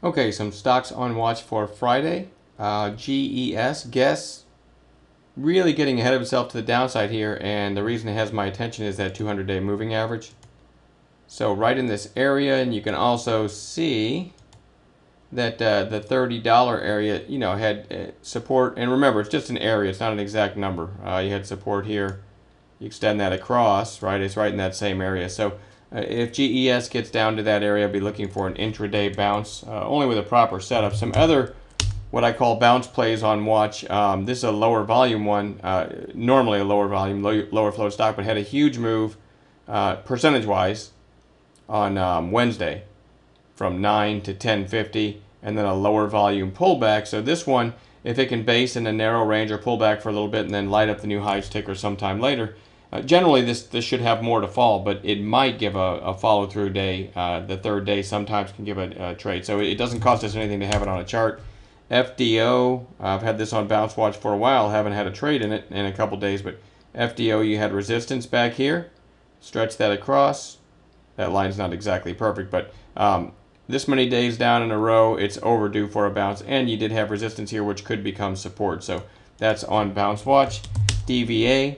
Okay, some stocks on watch for Friday. GES, Guess, really getting ahead of itself to the downside here, and the reason it has my attention is that 200-day moving average. So right in this area, and you can also see that the $30 area, had support. And remember, it's just an area; it's not an exact number. You had support here. You extend that across, right? It's right in that same area. So if GES gets down to that area, I'll be looking for an intraday bounce, only with a proper setup. Some other what I call bounce plays on watch. This is a lower volume one, normally a lower volume, lower flow stock, but had a huge move percentage-wise on Wednesday from 9 to 1050, and then a lower volume pullback. So this one, if it can base in a narrow range or pull back for a little bit and then light up the new highs ticker sometime later, generally this should have more to fall, but it might give a follow-through day. The third day sometimes can give a trade. So it doesn't cost us anything to have it on a chart. FDO, I've had this on Bounce Watch for a while, haven't had a trade in it in a couple days, but FDO, you had resistance back here, stretch that across. That line's not exactly perfect, but this many days down in a row, it's overdue for a bounce, and you did have resistance here, which could become support. So that's on Bounce Watch. DVA,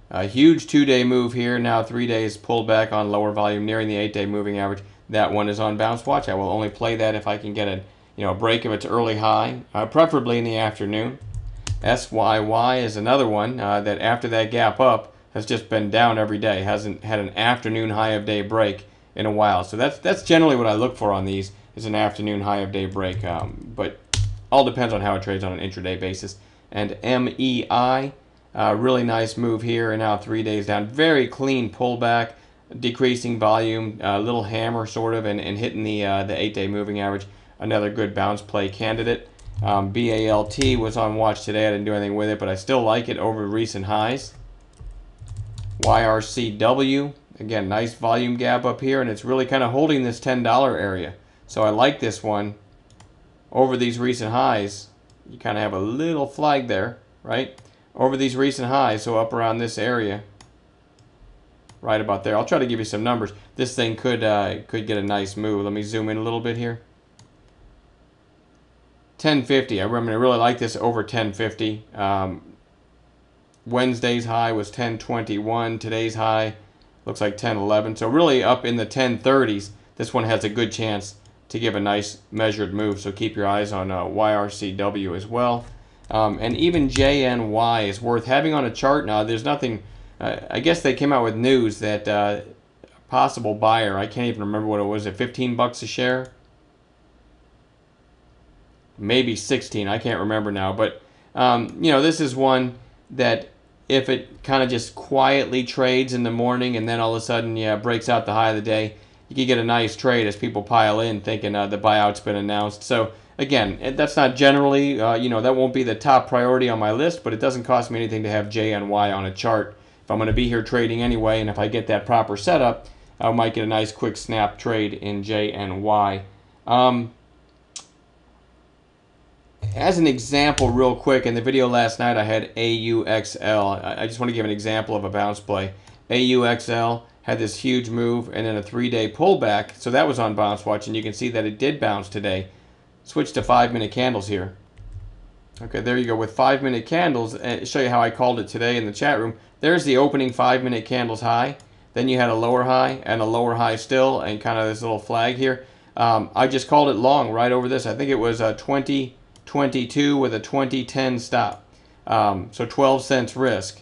a huge 2-day move here, now 3 days pulled back on lower volume, nearing the 8-day moving average. That one is on Bounce Watch. I will only play that if I can get a break of its early high, preferably in the afternoon. SYY is another one that after that gap up has just been down every day, hasn't had an afternoon high of day break in a while. So that's generally what I look for on these, is an afternoon high of day break, but all depends on how it trades on an intraday basis. And MEI, really nice move here, and now 3 days down, very clean pullback, decreasing volume, little hammer sort of, and hitting the 8-day moving average. Another good bounce play candidate. BALT was on watch today. I didn't do anything with it, but I still like it over recent highs. YRCW, again, nice volume gap up here, and it's really kind of holding this $10 area. So I like this one over these recent highs. You kind of have a little flag there, right? Over these recent highs, so up around this area, right about there. I'll try to give you some numbers. This thing could get a nice move. Let me zoom in a little bit here. 1050. I remember I really like this over 1050. Wednesday's high was 1021. Today's high looks like 1011. So really up in the 1030s. This one has a good chance to give a nice measured move. So keep your eyes on YRCW as well. And even JNY is worth having on a chart now. There's nothing. I guess they came out with news that a possible buyer, I can't even remember what it was, at $15 a share. Maybe 16, I can't remember now, but this is one that if it kind of just quietly trades in the morning and then all of a sudden breaks out the high of the day, you can get a nice trade as people pile in thinking the buyout's been announced. So again, that's not generally, that won't be the top priority on my list, but it doesn't cost me anything to have JNY on a chart. If I'm going to be here trading anyway, and if I get that proper setup, I might get a nice quick snap trade in JNY. As an example, real quick, in the video last night I had AUXL. I just want to give an example of a bounce play. AUXL had this huge move and then a 3-day pullback, so that was on Bounce Watch, and you can see that it did bounce today. Switch to 5-minute candles here. Okay, there you go with 5-minute candles, and show you how I called it today in the chat room. There's the opening 5-minute candles high. Then you had a lower high and a lower high still, and kind of this little flag here. I just called it long right over this. I think it was 2022 with a 2010 stop. So 12 cents risk.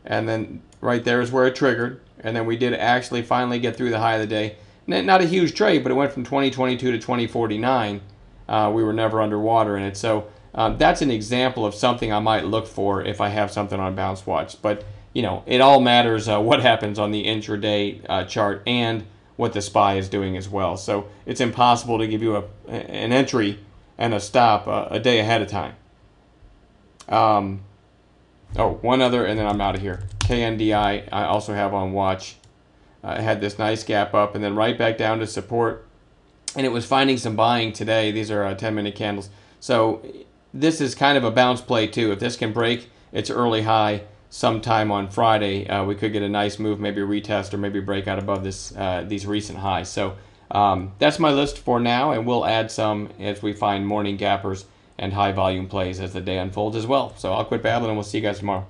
And then right there is where it triggered. And then we did actually finally get through the high of the day. Not a huge trade, but it went from 2022 to 2049. We were never underwater in it. So that's an example of something I might look for if I have something on Bounce Watch. But, it all matters what happens on the intraday chart and what the SPY is doing as well. So it's impossible to give you an entry and a stop a day ahead of time. One other, and then I'm out of here. KNDI, I also have on watch. It had this nice gap up and then right back down to support. And it was finding some buying today. These are 10-minute candles. So this is kind of a bounce play too. If this can break its early high sometime on Friday, we could get a nice move, maybe a retest or maybe break out above this these recent highs. So That's my list for now, and we'll add some as we find morning gappers and high volume plays as the day unfolds as well. So I'll quit babbling and we'll see you guys tomorrow.